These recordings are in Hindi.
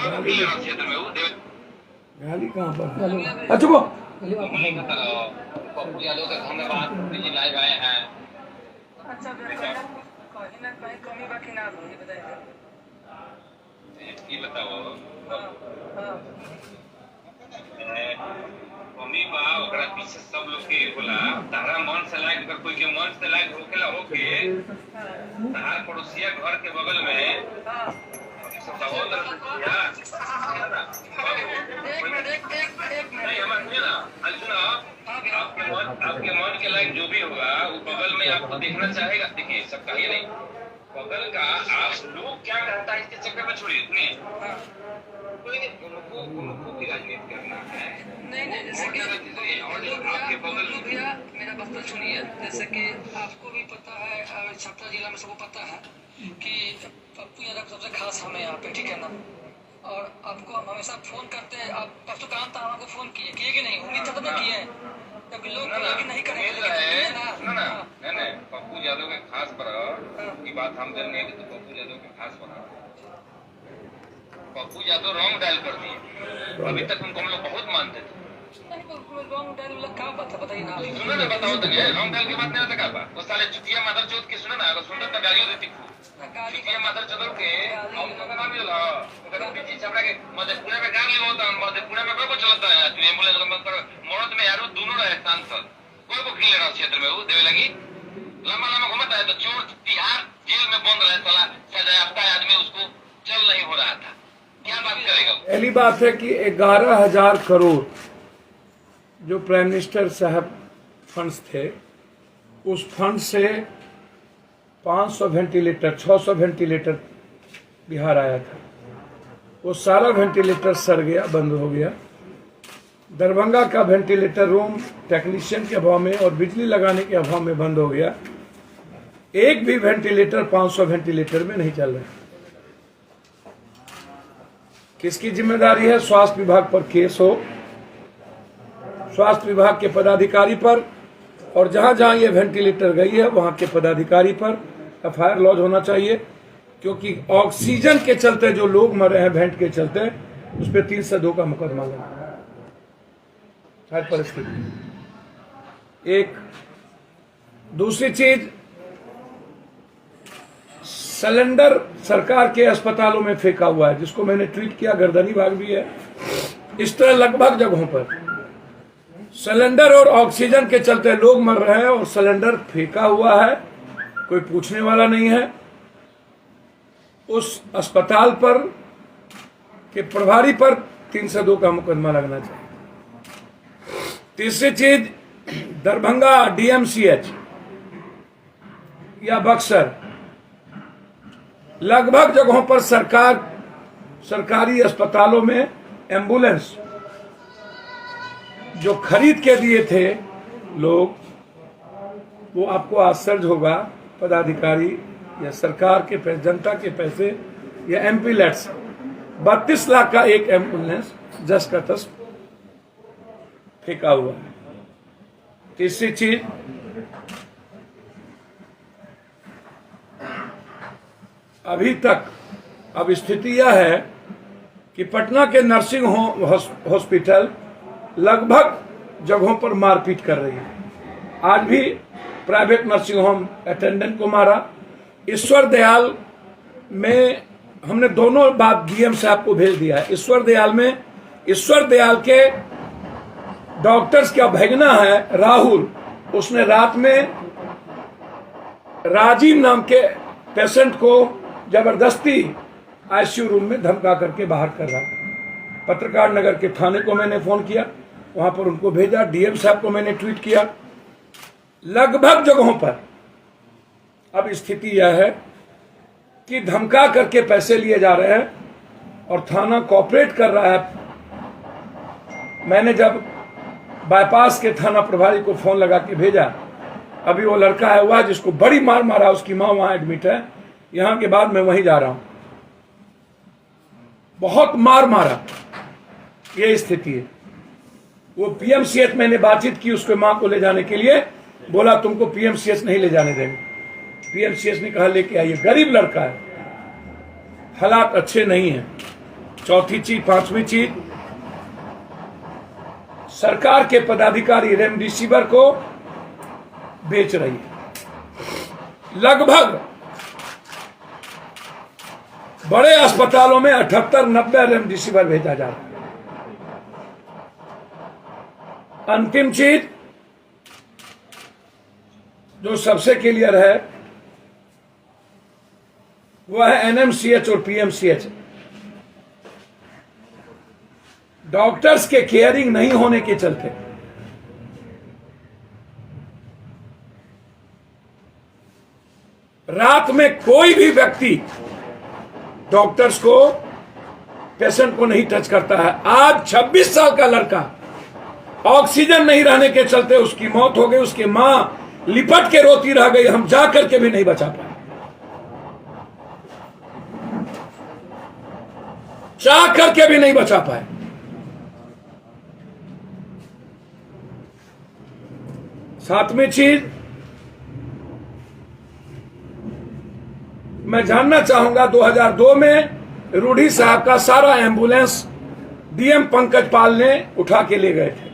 क्षेत्र में गाली कहाँ पर? अच्छा वो पप्पू यादव का धन्यवाद जी लाइव आए हैं। अच्छा कहीं ना कहीं कमी बाकी ना हो, ये बताइए। ये बताओ हाँ कमी बा ओकरा पीछे सब लोग के होला। तारा मन से लायक अगर कोई के मन से लायक होकेला होके तार पड़ोसिया घर के बगल में सहोदर नहीं हमारे सुनिए ना, सुनो आपके मन के लायक जो भी होगा वो बगल में आपको देखना चाहेगा। देखिए सब कहिए नहीं बगल का आप लोग क्या कहता है इसके चक्कर में छोड़िए। सुनिए कोई नहीं उनको भी राजनीति करना है। नहीं जैसे कि आपके बगल भैया मेरा बात तो सुनिए। जैसे कि आपको भी पता है और छपरा जिला में सबको पता है कि पप्पू यादव सबसे खास हमें यहाँ पे, ठीक है ना। और आपको हम हमेशा फोन करते हैं, आप परसों काम था हमको फोन किए कि नहीं? उम्मीद तो नहीं किए जब लोग नहीं करेंगे नहीं पप्पू यादव के खास पर की बात हम जन नहीं तो पप्पू यादव के खास पर पप्पू यादव रॉन्ग डायल कर दिए। अभी तक उनको हम लोग बहुत मानते थे। रॉन्ग डायल क्या बात है बताइए ना। सुनो ना बताओ तो रॉन्ग डायल की बात नहीं होता क्या बात? वो साले चुतिया मादर चौथ के सुनो ना अगर सुनते तो गालियों देती चुतिया मादर चौथ के हम लोग का नाम मिला अगर पीछे छपड़ा के मधेपुरा में गाड़ी होता है मधेपुरा में कोई चलता है तू एम्बुलेंस मरद में यार दोनों रहे सांसद कोई को खेल रहा क्षेत्र में वो देवे लगी लंबा घूमता है तो चोर तिहार जेल में बंद रहे साला सजायाफ्ता आदमी उसको चल नहीं हो रहा था। क्या बात करेगा? पहली बात है कि 11,000 करोड़ जो प्राइम मिनिस्टर साहब फंड्स थे उस फंड से 500 वेंटिलेटर 600 वेंटिलेटर बिहार आया था। वो सारा वेंटिलेटर सड़ गया, बंद हो गया। दरभंगा का वेंटिलेटर रूम टेक्नीशियन के अभाव में और बिजली लगाने के अभाव में बंद हो गया। एक भी वेंटिलेटर 500 वेंटिलेटर में नहीं चल रहा। किसकी जिम्मेदारी है? स्वास्थ्य विभाग पर केस हो, स्वास्थ्य विभाग के पदाधिकारी पर, और जहां जहां ये वेंटिलेटर गई है वहां के पदाधिकारी पर एफआईआर लॉन्च होना चाहिए। क्योंकि ऑक्सीजन के चलते जो लोग मरे हैं वेंट के चलते उस पर 302 का मुकदमा लगा हर परिस्थिति। एक दूसरी चीज, सिलेंडर सरकार के अस्पतालों में फेंका हुआ है जिसको मैंने ट्वीट किया, गर्दनी भाग भी है। इस तरह लगभग जगहों पर सिलेंडर और ऑक्सीजन के चलते लोग मर रहे हैं और सिलेंडर फेंका हुआ है, कोई पूछने वाला नहीं है। उस अस्पताल पर के प्रभारी पर 302 का मुकदमा लगना चाहिए। तीसरी चीज, दरभंगा डीएमसीएच या बक्सर लगभग जगहों पर सरकारी अस्पतालों में एम्बुलेंस जो खरीद के दिए थे लोग, वो आपको आश्चर्य होगा, पदाधिकारी या सरकार के पैसे, जनता के पैसे या एमपी लेट्स 32 लाख का एक एम्बुलेंस जस का तस फेंका हुआ है। तीसरी चीज, अभी तक अब स्थिति यह है कि पटना के नर्सिंग होम हॉस्पिटल लगभग जगहों पर मारपीट कर रही है। आज भी प्राइवेट नर्सिंग होम अटेंडेंट को मारा। ईश्वर दयाल में हमने दोनों बात डीएम साहब को भेज दिया है। ईश्वर दयाल के डॉक्टर्स का भगना है राहुल, उसने रात में राजीव नाम के पेशेंट को जबरदस्ती आईसीयू रूम में धमका करके बाहर कर रहा। पत्रकार नगर के थाने को मैंने फोन किया, वहां पर उनको भेजा। डीएम साहब को मैंने ट्वीट किया। लगभग जगहों पर अब स्थिति यह है कि धमका करके पैसे लिए जा रहे हैं और थाना कोऑपरेट कर रहा है। मैंने जब बाईपास के थाना प्रभारी को फोन लगा के भेजा, अभी वो लड़का है हुआ जिसको बड़ी मार मारा, उसकी मां वहां एडमिट है। यहां के बाद मैं वहीं जा रहा हूं। बहुत मार मारा, ये स्थिति है। वो पीएमसीएच मैंने बातचीत की उसके मां को ले जाने के लिए, बोला तुमको पीएमसीएच नहीं ले जाने देंगे। पीएमसीएच ने कहा लेके आइए। गरीब लड़का है, हालात अच्छे नहीं है। चौथी चीज, पांचवी चीज, सरकार के पदाधिकारी रेमडेसिविर को बेच रही है। लगभग बड़े अस्पतालों में 78-90 रेमडेसिविर भेजा जा रहा है। अंतिम चीज जो सबसे क्लियर है वह है एनएमसीएच और पीएमसीएच। डॉक्टर्स के केयरिंग नहीं होने के चलते रात में कोई भी व्यक्ति डॉक्टर्स को, पेशेंट को नहीं टच करता है। आज 26 साल का लड़का ऑक्सीजन नहीं रहने के चलते उसकी मौत हो गई। उसकी मां लिपट के रोती रह गई, हम जा करके भी नहीं बचा पाए, चाह करके भी नहीं बचा पाए। सातवीं चीज मैं जानना चाहूंगा, 2002 में रूढ़ी साहब का सारा एम्बुलेंस डीएम पंकज पाल ने उठा के ले गए थे,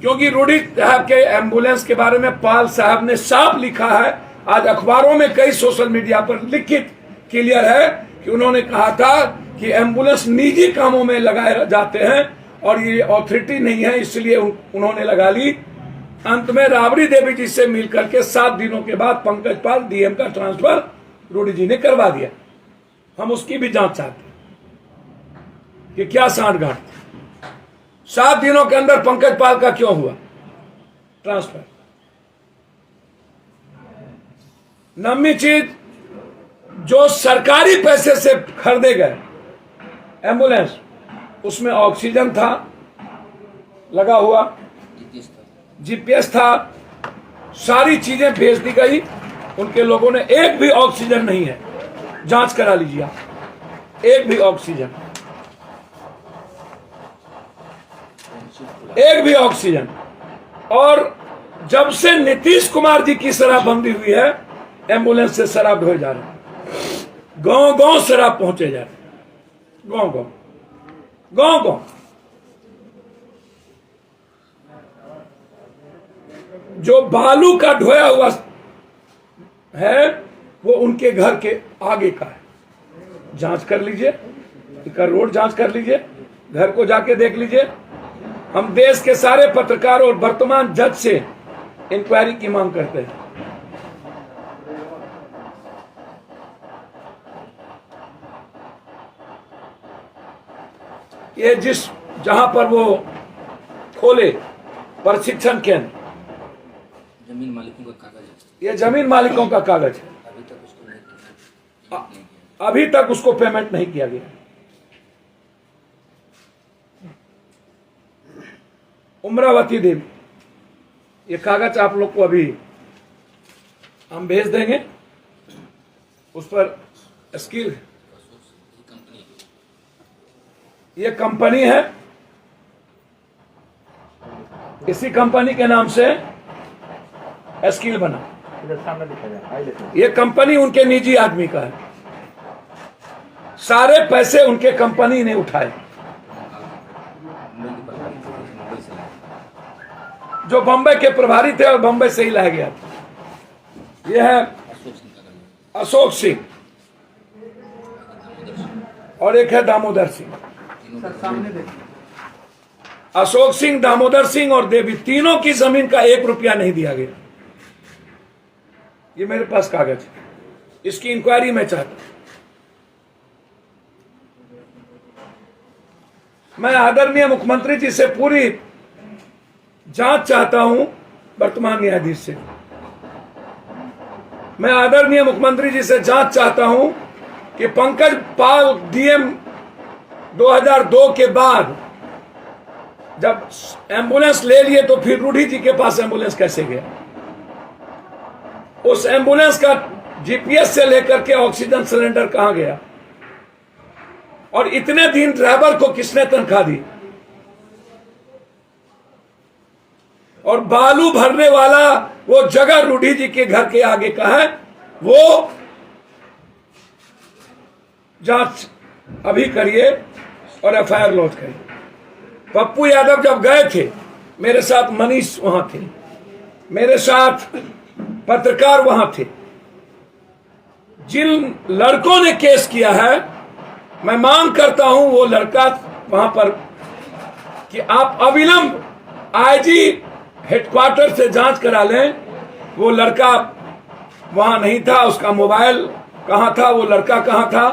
क्योंकि रूढ़ी साहब के एम्बुलेंस के बारे में पाल साहब ने साफ लिखा है। आज अखबारों में कई सोशल मीडिया पर लिखित क्लियर है कि उन्होंने कहा था कि एम्बुलेंस निजी कामों में लगाए जाते हैं और ये ऑथोरिटी नहीं है, इसलिए उन्होंने लगा ली। अंत में राबड़ी देवी जी से मिलकर के 7 दिनों के बाद पंकज पाल डीएम का ट्रांसफर रूढ़ी जी ने करवा दिया। हम उसकी भी जांच चाहते हैं कि क्या सांठगांठ थी। 7 दिनों के अंदर पंकज पाल का क्यों हुआ ट्रांसफर। 9वीं चीज, जो सरकारी पैसे से खरीदे गए एम्बुलेंस, उसमें ऑक्सीजन था लगा हुआ, जीपीएस था, सारी चीजें भेज दी गई। उनके लोगों ने एक भी ऑक्सीजन नहीं है, जांच करा लीजिए आप, एक भी ऑक्सीजन, एक भी ऑक्सीजन। और जब से नीतीश कुमार जी की शराबबंदी हुई है, एम्बुलेंस से शराब ढोए जा रहे हैं, गांव गांव शराब पहुंचे जा रहे हैं, गांव गांव गांव गांव। जो बालू का ढोया हुआ है वो उनके घर के आगे का है, जांच कर लीजिए, इसका रोड जांच कर लीजिए, घर को जाके देख लीजिए। हम देश के सारे पत्रकार और वर्तमान जज से इंक्वायरी की मांग करते हैं। ये जहां पर वो खोले प्रशिक्षण केंद्र, जमीन मालिकों का कागज है, ये जमीन मालिकों का कागज है, अभी तक उसको पेमेंट नहीं किया गया। उम्रावती देवी, ये कागज आप लोग को अभी हम भेज देंगे, उस पर स्किल, ये कंपनी है, इसी कंपनी के नाम से स्किल बना। ये कंपनी उनके निजी आदमी का है, सारे पैसे उनके कंपनी ने उठाए, जो बंबई के प्रभारी थे और बंबई से ही लाया गया। यह है अशोक सिंह और एक है दामोदर सिंह। अशोक सिंह, दामोदर सिंह और देवी, तीनों की जमीन का 1 रुपया नहीं दिया गया। ये मेरे पास कागज है, इसकी इंक्वायरी मैं चाहता हूं। मैं आदरणीय मुख्यमंत्री जी से पूरी जांच चाहता हूं, वर्तमान न्यायाधीश से। मैं आदरणीय मुख्यमंत्री जी से जांच चाहता हूं कि पंकज पाल डीएम 2002 के बाद जब एम्बुलेंस ले लिए तो फिर रूढ़ी जी के पास एम्बुलेंस कैसे गया? उस एम्बुलेंस का जीपीएस से लेकर के ऑक्सीजन सिलेंडर कहां गया? और इतने दिन ड्राइवर को किसने तनख्वाह दी? और बालू भरने वाला वो जगह रूढ़ी जी के घर के आगे का है, वो जांच अभी करिए। और एफआईआर लॉन्च करी। पप्पू यादव जब गए थे, मेरे साथ मनीष वहां थे, मेरे साथ पत्रकार वहां थे। जिन लड़कों ने केस किया है, मैं मांग करता हूं वो लड़का वहां पर कि आप अविलंब आईजी हेडक्वार्टर से जांच करा लें। वो लड़का वहां नहीं था, उसका मोबाइल कहां था, वो लड़का कहां था,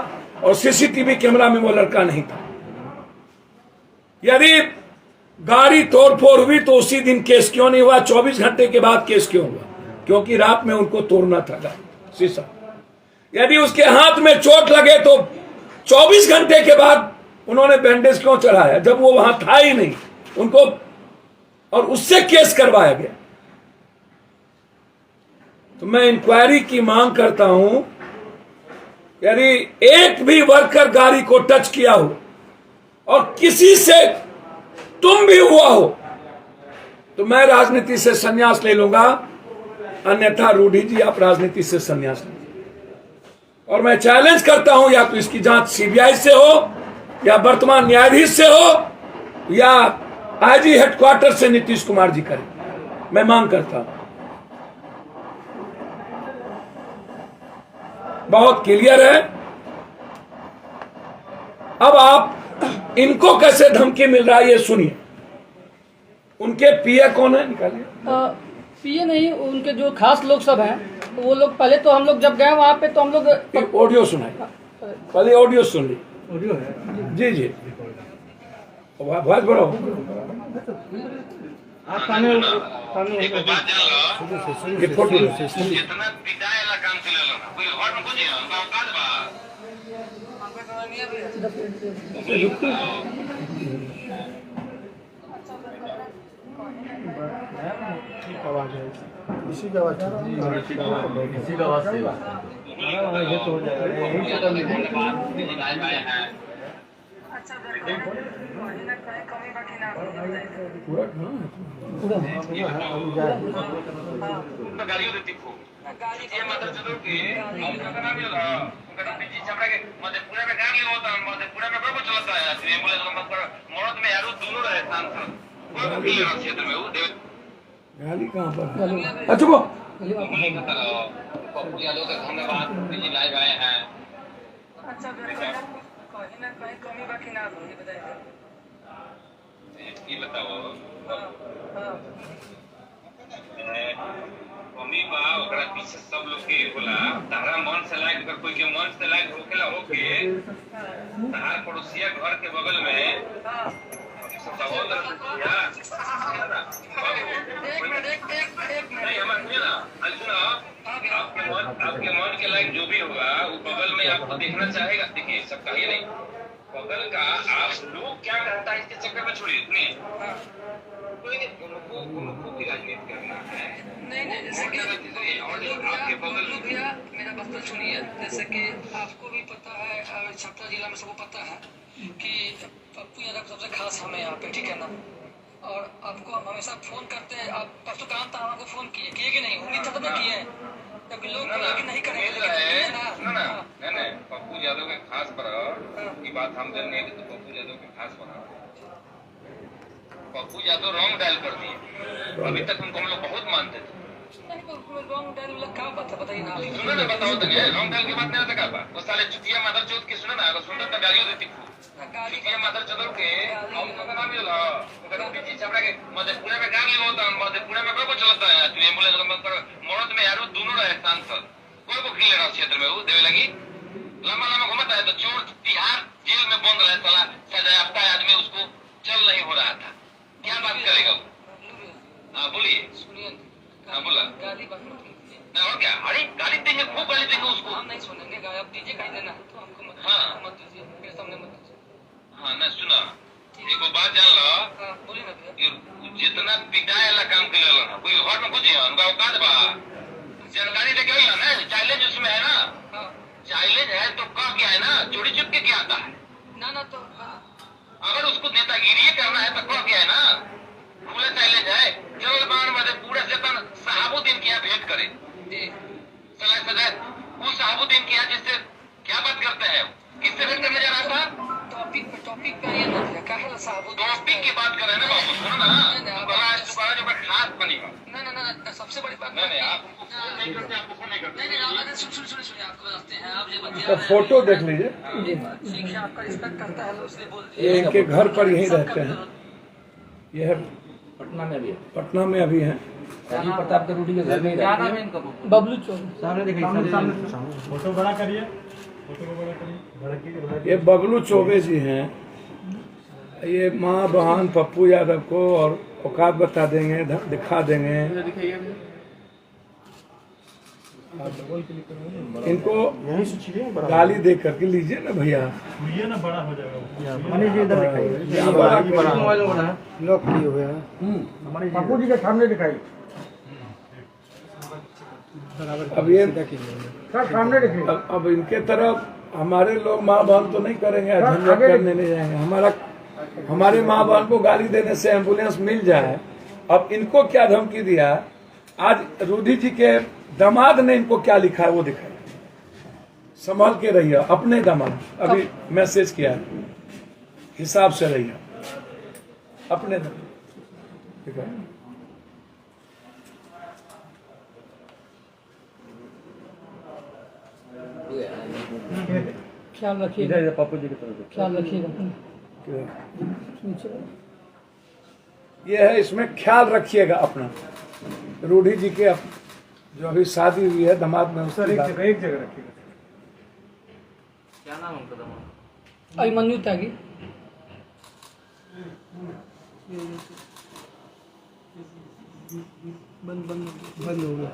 और सीसीटीवी कैमरा में वो लड़का नहीं था। यदि गाड़ी तोड़फोड़ हुई तो उसी दिन केस क्यों नहीं हुआ? 24 घंटे के बाद केस क्यों हुआ? क्योंकि रात में उनको तोड़ना था गाड़ी शीशा। यदि उसके हाथ में चोट लगे तो 24 घंटे के बाद उन्होंने बैंडेज क्यों चढ़ाया, जब वो वहां था ही नहीं उनको, और उससे केस करवाया गया। तो मैं इंक्वायरी की मांग करता हूं। यदि एक भी वर्कर गाड़ी को टच किया हो और किसी से तुम भी हुआ हो तो मैं राजनीति से संन्यास ले लूंगा, अन्यथा रूडी जी आप राजनीति से संन्यास लें। और मैं चैलेंज करता हूं, या तो इसकी जांच सीबीआई से हो, या वर्तमान न्यायाधीश से हो, या आईजी हेडक्वार्टर से नीतीश कुमार जी करें। मैं मांग करता हूं। बहुत क्लियर है। अब आप इनको कैसे धमकी मिल रहा है ये सुनिए। उनके पीए कौन है, निकालिए। पीए नहीं, उनके जो खास लोग सब हैं वो लोग, पहले तो हम लोग जब गए वहाँ पे तो हम लोग ऑडियो सुनाइए, पहले ऑडियो सुन ली। ऑडियो है जी जी, आवाज बढ़ाओ। आप सामने एक बात जान लो, ये फोटो जितना पिटाई वाला काम चले लो ना, कोई घर में कुछ है उनका औकात बा। आवाज है, इसी का आवाज इसी का आवाज से ये तो हो जाएगा। गाड़ियों देती खूब ये मदर चलो के आपका नाम ये ला उनका पीछे चमड़ा के मधेपुरा में गाड़ी होता है, मधेपुरा में बड़ा चलता है एम्बुलेंस नंबर मौत में यारो दोनों रहे सांसद कोई भी लेना क्षेत्र में वो देव गाली कहां पर? अच्छा वो पप्पू यादव का धन्यवाद जी लाइव आए हैं। अच्छा कहीं ना कहीं कमी बाकी ना हो, ये बताइए। ये बताओ मम्मी बा ओकरा पीछे सब लोग के होला, तारा मन से लायक अगर कोई के मन से लायक होकेला होके तार पड़ोसिया घर के बगल में नहीं हमारे सुनिए ना, सुनो आपके मन के लायक जो भी होगा वो बगल में आपको देखना चाहेगा। देखिए सबका ये नहीं बगल का, आप लोग क्या कहता है इसके चक्कर में छोड़िए। कोई उनको की राजनीति करना है नहीं जैसे कि आपके बगल भैया मेरा बात तो सुनिए। जैसे कि आपको भी पता है, छपरा जिला में सबको पता है कि पप्पू यादव सबसे खास हमें यहाँ पे, ठीक है ना। और आपको हम हमेशा फोन करते हैं, आप परसों काम था हमको फोन किए कि नहीं, उम्मीद था तो किए, जबकि लोग नहीं करेंगे नहीं पप्पू यादव के खास पर की बात हम जन नहीं तो पप्पू यादव के खास पर पप्पू यादव रॉन्ग डायल कर दिए। अभी तक उनको हम लोग बहुत मानते थे। रॉन्ग डायल क्या बात है बताइए ना। सुनो ना, बताओ तो रॉन्ग डायल की बात नहीं होता क्या? वो साले चुतिया मादर चौथ की सुनो ना, अगर सुनता तो गालियों देती खूब चुतिया मादर चौथ के उनका नाम ये ला उनका पीछे चमड़ा के मधेपुरा में गाड़ी होता है, मधेपुरा में बड़ा चलता है एम्बुलेंस नंबर मौत में यारो दोनों रहे सांसद कोई को खेल रहा क्षेत्र में वो देवे लगी लंबा लंबा घूमता है तो चोर तिहाड़ जेल में बंद रहे, साला सजायाफ्ता आदमी उसको चल नहीं हो रहा था, क्या बात करेगा वो? हाँ बोलिए। सुनिए, हाँ बोला गाली बात ना और क्या? अरे गाली देंगे, खूब गाली देंगे उसको। हम नहीं सुनेंगे, आप दीजिए कहीं देना है तो हमको मत दीजिए, मेरे सामने मत दीजिए। हाँ ना सुना, एगो बात जान लो, बोलिए ना भैया। जितना पिटाई वाला काम कर लो ना, कोई घर में कुछ है उनका औकात बा, जानकारी लेके आई ना, चैलेंज उसमें है ना, चैलेंज है तो कह क्या है ना, चोरी चुप के क्या आता है ना तो अगर उसको नेतागिरी करना है तो कह क्या है ना, खुला चैलेंज है। जल बाण में पूरा जतन सहाबुद्दीन के यहाँ भेंट करे सलाह सजा वो सहाबुद्दीन के यहाँ जिससे क्या बात करते हैं, किससे भेंट करने जा रहा था? टॉपिक पे ये ना भैया काहे साहब टॉपिक की बात कर रहे हैं ना बाबू, सुनो ना, बड़ा सुबह जो खास बनी हो। ना सबसे बड़ी बात नहीं आप उनको फोन नहीं करते, आपको फोन नहीं करते। नहीं सुनिए आपको बताते हैं आप ये बतिया इसका फोटो देख लीजिए, ठीक है आपका रिस्पेक्ट करता है इसलिए बोल ये इनके घर पर यहीं रहते हैं। ये है पटना में भी है। पटना में अभी हैं। राजीव प्रताप के रूडी के घर में ही रहते हैं। बबलू चौक सामने देखिए, सामने फोटो बड़ा करिए, फोटो को बड़ा करिए, बड़ा कीजिए। ये बबलू चौबे जी हैं। ये माँ बहन पप्पू यादव को और औकात बता देंगे, दिखा देंगे। इनको यहीं से छीलिए, बड़ा गाली दे करके लीजिए ना भैया। ये ना बड़ा हो जाएगा। मनीष जी इधर दिखाइए, लॉक किए हुए हैं। पप्पू जी के सामने दिखाई, अब ये सर सामने दिखाई। अब इनके तरफ हमारे लोग माँ बहन तो नहीं करेंगे, झंझट करने नहीं जाएंगे। हमारे माँ बहन को गाली देने से एम्बुलेंस मिल जाए। अब इनको क्या धमकी दिया, आज रूडी जी के दामाद ने इनको क्या लिखा है वो दिखाए। संभाल के रहिए, अपने दामाद अभी मैसेज किया है, हिसाब से रहिए अपने दामाद, ठीक है। ख्याल रखिएगा, इधर पप्पू जी की तरफ। ख्याल रखिएगा। ये है, इसमें ख्याल रखिएगा अपना। रूडी जी के जो अभी शादी हुई है दामाद में, सर एक जगह रखिएगा। क्या नाम है उनका दामाद? अभिमन्यु त्यागी। बंद हो गया।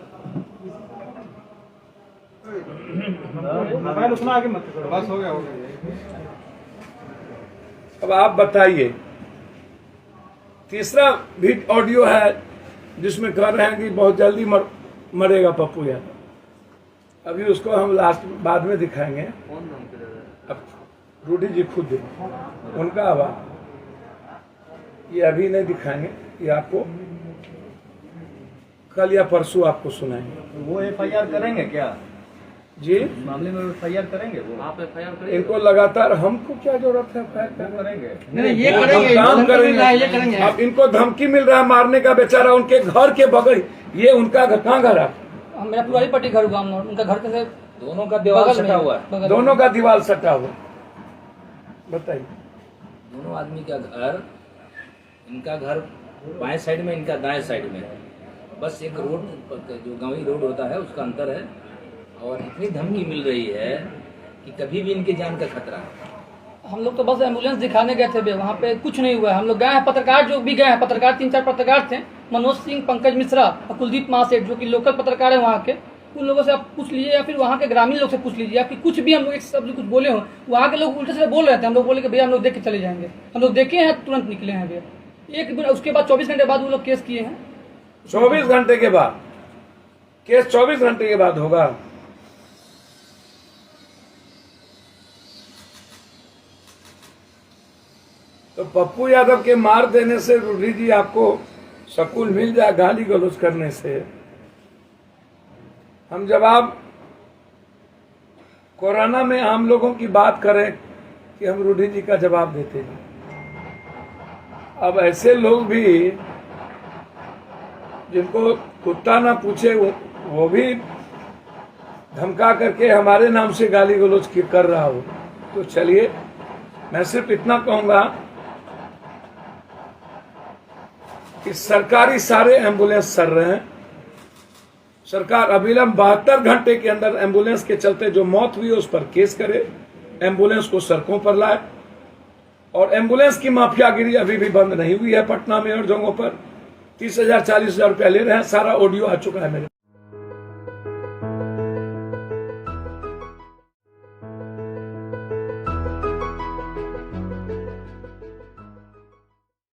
मोबाइल उतना आगे मत करो, बस हो गया। अब आप बताइए, तीसरा भी ऑडियो है जिसमें कह रहे हैं कि बहुत जल्दी मरेगा पप्पू यादव। अभी उसको हम लास्ट बाद में दिखाएंगे। कौन नाम के दादा? अब रूडी जी खुद उनका आवाज ये अभी नहीं दिखाएंगे, ये आपको कल या परसों आपको सुनाएंगे। वो FIR करेंगे क्या जी? मामले में FIR करेंगे वो? आप FIR करेंगे? इनको लगातार, हमको क्या जरूरत है FIR करने? करेंगे। नहीं ये हम करेंगे, काम करेंगे। ये करेंगे। अब इनको धमकी मिल रहा है मारने का, बेचारा उनके घर के बगल, ये उनका घर कहाँ घर है? मेरा पुरानी पट्टी घर हुआ, उनका घर कैसे दोनों का दीवार सटा हुआ है। बगल में। दोनों का दीवार सटा हुआ। बताइए, दोनों आदमी का घर, इनका घर बाएं साइड में, इनका दाएं साइड में, बस एक रोड जो गांवी रोड होता है उसका अंतर है। और इतनी धमकी मिल रही है कि कभी भी इनकी जान का खतरा है। हम लोग तो बस एम्बुलेंस दिखाने गए थे बे, वहाँ पे कुछ नहीं हुआ है। हम लोग गए हैं, पत्रकार जो भी गए हैं, पत्रकार 3-4 पत्रकार थे, मनोज सिंह, पंकज मिश्रा और कुलदीप महासेठ जो कि लोकल पत्रकार है वहाँ के। उन लोगों से आप पूछ लीजिए या फिर वहाँ के ग्रामीण लोग से पूछ लीजिए, आपकी कुछ भी हम लोग एक शब्द कुछ बोले हो, वहाँ के लोग उल्टे से बोल रहे थे। हम लोग बोले कि भैया हम लोग देख के चले जाएंगे, हम लोग देखे हैं, तुरंत निकले हैं भैया। एक दिन उसके बाद 24 घंटे बाद वो लोग केस किए हैं। 24 घंटे के बाद केस 24 घंटे के बाद होगा। तो पप्पू यादव के मार देने से रूडी जी आपको सकून मिल जाए गाली गलौज करने से। हम जवाब कोरोना में हम लोगों की बात करें कि हम रूडी जी का जवाब देते हैं। अब ऐसे लोग भी जिनको कुत्ता ना पूछे वो भी धमका करके हमारे नाम से गाली गलौज कर रहा हो, तो चलिए मैं सिर्फ इतना कहूंगा कि सरकारी सारे एम्बुलेंस चल रहे हैं। सरकार अविलंब 72 घंटे के अंदर एम्बुलेंस के चलते जो मौत हुई उस पर केस करे, एम्बुलेंस को सड़कों पर लाए। और एम्बुलेंस की माफियागिरी अभी भी बंद नहीं हुई है। पटना में और जगहों पर 30,000 40,000 रुपया ले रहे हैं। सारा ऑडियो आ चुका है मेरे